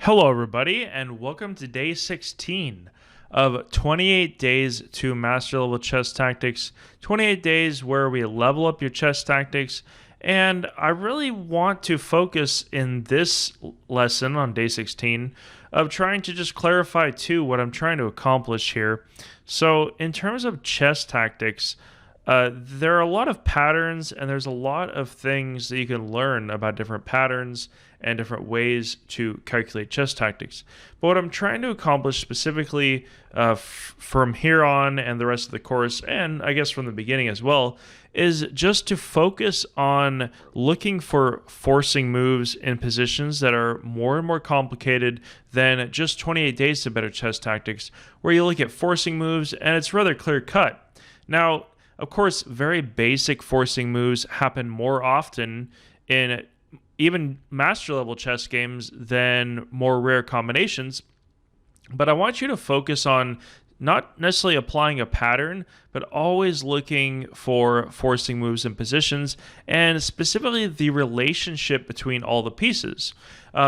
Hello, everybody, and welcome to day 16 of 28 days to master level chess tactics. 28 days where we level up your chess tactics, and I really want to focus in this lesson on day 16 of trying to just clarify too what I'm trying to accomplish here. So in terms of chess tactics, there are a lot of patterns and there's a lot of things that you can learn about different patterns and different ways to calculate chess tactics. But what I'm trying to accomplish specifically from here on and the rest of the course, and I guess from the beginning as well, is just to focus on looking for forcing moves in positions that are more and more complicated than just 28 days to better chess tactics, where you look at forcing moves and it's rather clear cut. Now, of course, very basic forcing moves happen more often in even master level chess games than more rare combinations. But I want you to focus on not necessarily applying a pattern, but always looking for forcing moves and positions, and specifically the relationship between all the pieces.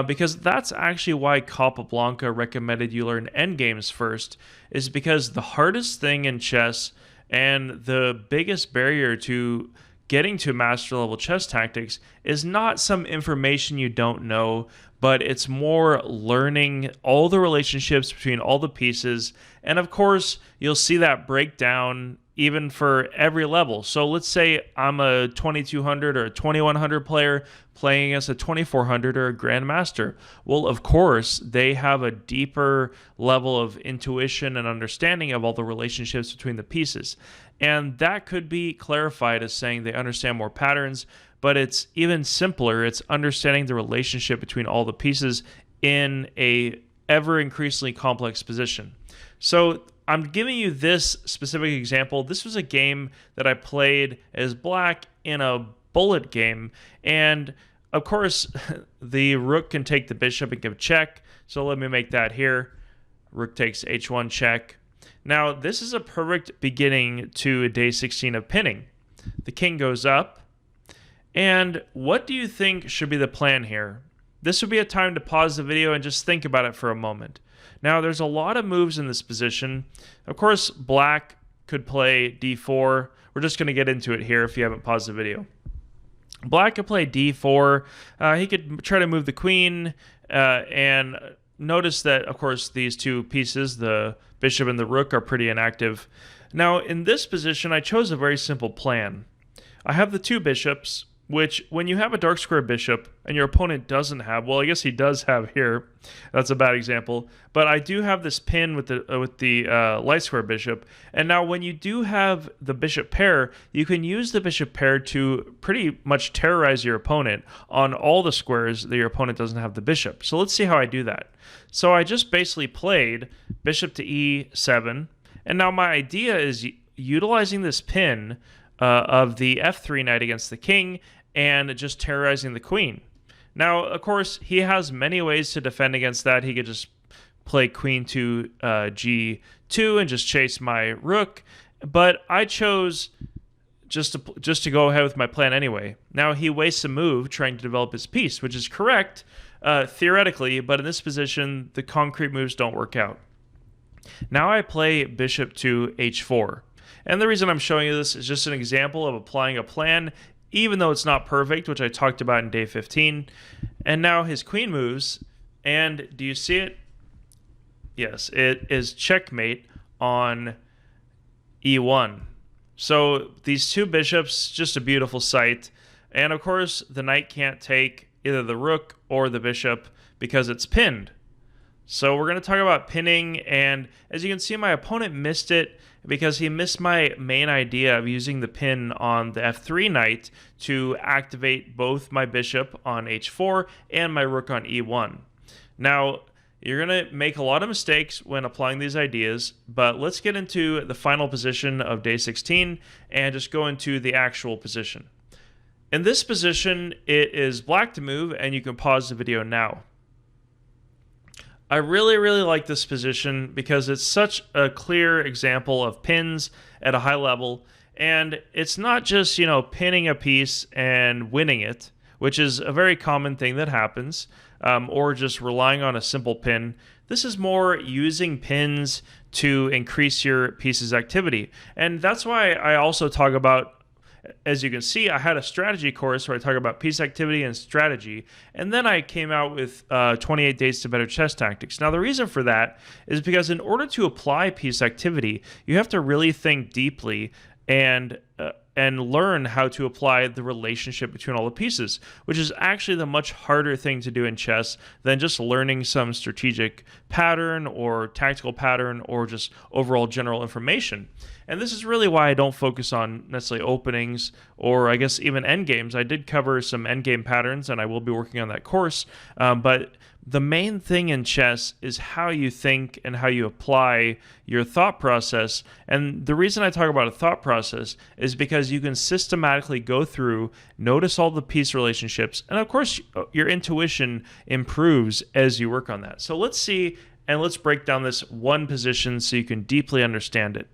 Because that's actually why Capablanca recommended you learn endgames first, is because the hardest thing in chess and the biggest barrier to getting to master level chess tactics is not some information you don't know, but it's more learning all the relationships between all the pieces. And of course, you'll see that breakdown even for every level. So let's say I'm a 2200 or a 2100 player playing as a 2400 or a grandmaster. Well, of course, they have a deeper level of intuition and understanding of all the relationships between the pieces. And that could be clarified as saying they understand more patterns, but it's even simpler. It's understanding the relationship between all the pieces in a ever increasingly complex position. So I'm giving you this specific example. This was a game that I played as black in a bullet game. And of course, the rook can take the bishop and give check. So let me make that here. Rook takes h1 check. Now, this is a perfect beginning to day 16 of pinning. The king goes up. And what do you think should be the plan here? This would be a time to pause the video and just think about it for a moment. Now, there's a lot of moves in this position. Of course, black could play d4. We're just going to get into it here if you haven't paused the video. Black could play d4. He could try to move the queen. And notice that, of course, these two pieces, the bishop and the rook, are pretty inactive. Now, in this position, I chose a very simple plan. I have the two bishops, which when you have a dark square bishop and your opponent doesn't have, well, I guess he does have here. That's a bad example. But I do have this pin with the light square bishop. And now when you do have the bishop pair, you can use the bishop pair to pretty much terrorize your opponent on all the squares that your opponent doesn't have the bishop. So let's see how I do that. So I just basically played bishop to e7. And now my idea is utilizing this pin of the f3 knight against the king and just terrorizing the queen. Now, of course, he has many ways to defend against that. He could just play queen to g2 and just chase my rook, but I chose just to go ahead with my plan anyway. Now, he wastes a move trying to develop his piece, which is correct theoretically, but in this position, the concrete moves don't work out. Now I play bishop to h4. And the reason I'm showing you this is just an example of applying a plan, even though it's not perfect, which I talked about in day 15. And now his queen moves, and do you see it? Yes, it is checkmate on e1. So these two bishops, just a beautiful sight. And of course, the knight can't take either the rook or the bishop because it's pinned. So we're going to talk about pinning, and as you can see, my opponent missed it because he missed my main idea of using the pin on the f3 knight to activate both my bishop on h4 and my rook on e1. Now, you're going to make a lot of mistakes when applying these ideas, but let's get into the final position of day 16 and just go into the actual position. In this position, it is black to move, and you can pause the video now. I really, really like this position because it's such a clear example of pins at a high level, and it's not just, pinning a piece and winning it, which is a very common thing that happens. or just relying on a simple pin. This is more using pins to increase your piece's activity. And that's why I also talk about, as you can see, I had a strategy course where I talk about piece activity and strategy, and then I came out with 28 Days to Better Chess Tactics. Now, the reason for that is because in order to apply piece activity, you have to really think deeply and learn how to apply the relationship between all the pieces, which is actually the much harder thing to do in chess than just learning some strategic pattern or tactical pattern or just overall general information. And this is really why I don't focus on necessarily openings or I guess even endgames. I did cover some endgame patterns and I will be working on that course, but the main thing in chess is how you think and how you apply your thought process. And the reason I talk about a thought process is because you can systematically go through, notice all the piece relationships, and of course your intuition improves as you work on that. So let's see, and let's break down this one position so you can deeply understand it.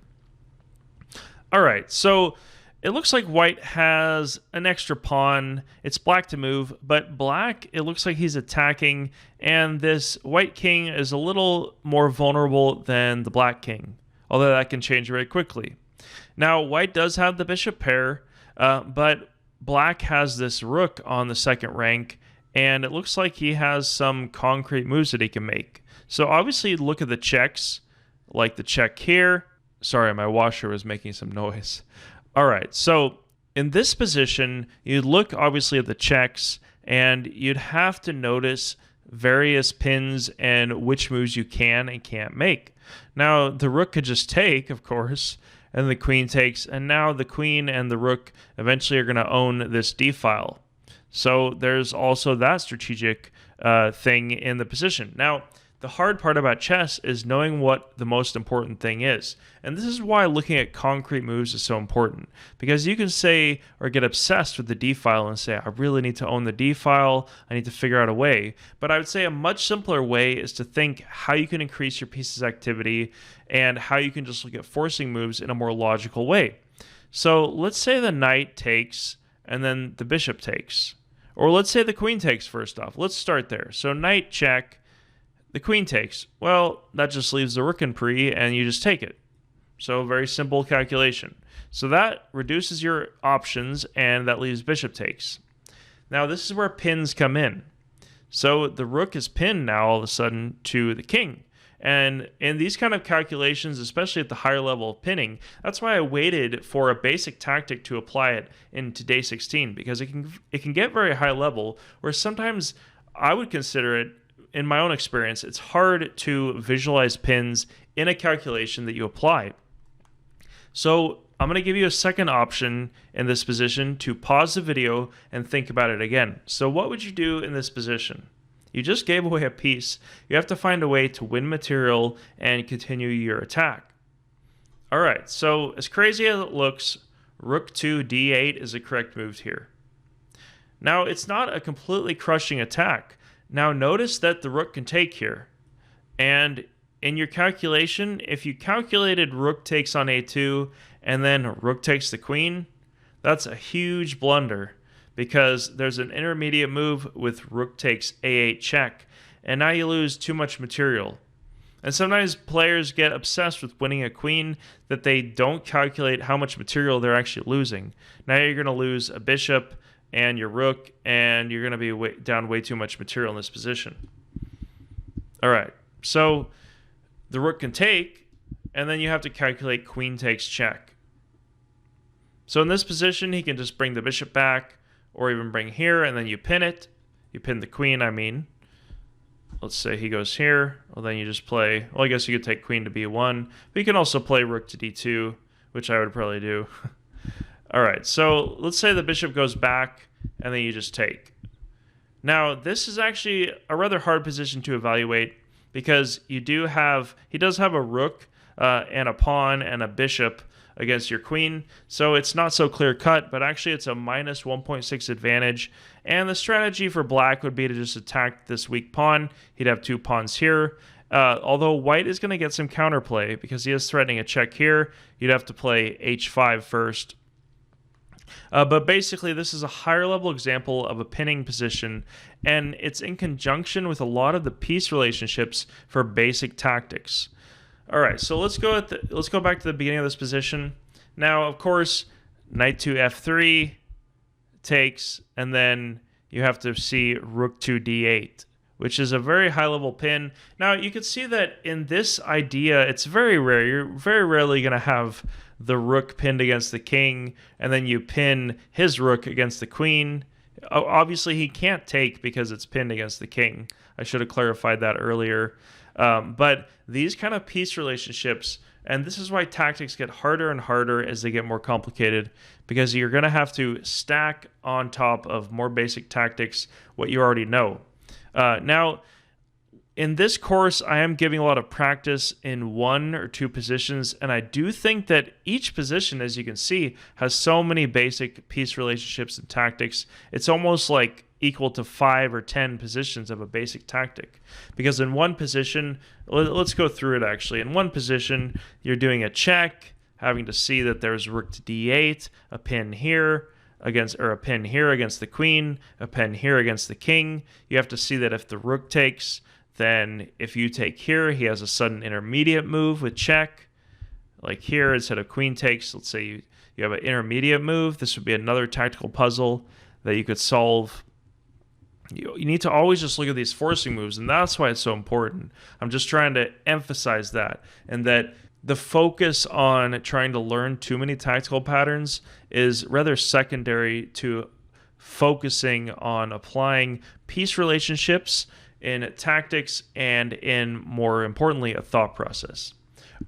All right, so it looks like white has an extra pawn. It's black to move, but black, it looks like he's attacking, and this white king is a little more vulnerable than the black king, although that can change very quickly. Now, white does have the bishop pair, but black has this rook on the second rank, and it looks like he has some concrete moves that he can make. So obviously look at the checks, like the check here. Sorry, my washer was making some noise. All right, so in this position, you'd look obviously at the checks, and you'd have to notice various pins and which moves you can and can't make. Now, the rook could just take, of course, and the queen takes, and now the queen and the rook eventually are going to own this d-file. So there's also that strategic thing in the position. Now, the hard part about chess is knowing what the most important thing is. And this is why looking at concrete moves is so important. Because you can say or get obsessed with the d-file and say, I really need to own the d-file, I need to figure out a way. But I would say a much simpler way is to think how you can increase your piece's activity and how you can just look at forcing moves in a more logical way. So let's say the knight takes and then the bishop takes. Or let's say the queen takes first off. Let's start there. So knight check. The queen takes. Well, that just leaves the rook in pre, and you just take it. So very simple calculation. So that reduces your options, and that leaves bishop takes. Now this is where pins come in. So the rook is pinned now all of a sudden to the king. And in these kind of calculations, especially at the higher level of pinning, that's why I waited for a basic tactic to apply it into day 16, because it can get very high level, where sometimes I would consider it, in my own experience, it's hard to visualize pins in a calculation that you apply. So I'm going to give you a second option in this position to pause the video and think about it again. So what would you do in this position? You just gave away a piece. You have to find a way to win material and continue your attack. All right, so as crazy as it looks, rook to d8 is a correct move here. Now, it's not a completely crushing attack. Now notice that the rook can take here, and in your calculation, if you calculated rook takes on a2 and then rook takes the queen, that's a huge blunder, because there's an intermediate move with rook takes a8 check, and now you lose too much material. And sometimes players get obsessed with winning a queen that they don't calculate how much material they're actually losing. Now you're going to lose a bishop and your rook, and you're going to be down way too much material in this position. All right, so the rook can take, and then you have to calculate queen takes check. So in this position, he can just bring the bishop back, or even bring here, and then you pin it. You pin the queen, I mean. Let's say he goes here. Well, then you just play, well, I guess you could take queen to b1, but you can also play rook to d2, which I would probably do. All right, so let's say the bishop goes back, and then you just take. Now, this is actually a rather hard position to evaluate, because he does have a rook and a pawn and a bishop against your queen, so it's not so clear-cut, but actually it's a minus 1.6 advantage, and the strategy for black would be to just attack this weak pawn. He'd have two pawns here, although white is going to get some counterplay, because he is threatening a check here. You'd have to play h5 first. But basically, this is a higher level example of a pinning position, and it's in conjunction with a lot of the piece relationships for basic tactics. All right, so let's go back to the beginning of this position. Now, of course, knight to f3 takes, and then you have to see rook to d8, which is a very high level pin. Now, you can see that in this idea, it's very rare. You're very rarely going to have the rook pinned against the king, and then you pin his rook against the queen. Obviously, he can't take because it's pinned against the king. I should have clarified that earlier. But these kind of piece relationships, and this is why tactics get harder and harder as they get more complicated, because you're going to have to stack on top of more basic tactics what you already know. Now, in this course, I am giving a lot of practice in 1 or 2 positions, and I do think that each position, as you can see, has so many basic piece relationships and tactics. It's almost like equal to 5 or 10 positions of a basic tactic. Because in one position, let's go through it actually. In one position, you're doing a check, having to see that there's rook to d8, a pin here, a pin here against the queen, a pin here against the king. You have to see that if the rook takes, then if you take here, he has a sudden intermediate move with check. Like here, instead of queen takes, let's say you have an intermediate move. This would be another tactical puzzle that you could solve. You need to always just look at these forcing moves, and that's why it's so important. I'm just trying to emphasize that, and that the focus on trying to learn too many tactical patterns is rather secondary to focusing on applying piece relationships in tactics and in, more importantly, a thought process.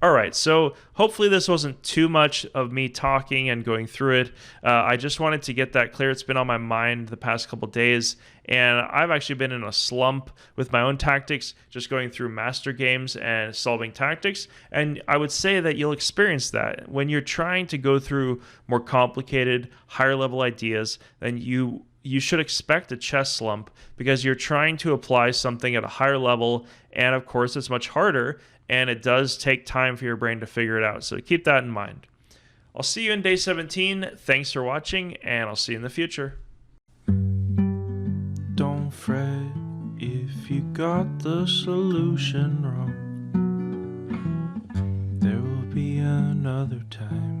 All right, so hopefully this wasn't too much of me talking and going through it. I just wanted to get that clear. It's been on my mind the past couple days, and I've actually been in a slump with my own tactics, just going through master games and solving tactics. And I would say that you'll experience that when you're trying to go through more complicated, higher level ideas. Then you should expect a chess slump, because you're trying to apply something at a higher level, and of course it's much harder, and it does take time for your brain to figure it out. So keep that in mind. I'll see you in day 17. Thanks for watching, and I'll see you in the future. Don't fret if you got the solution wrong. There will be another time.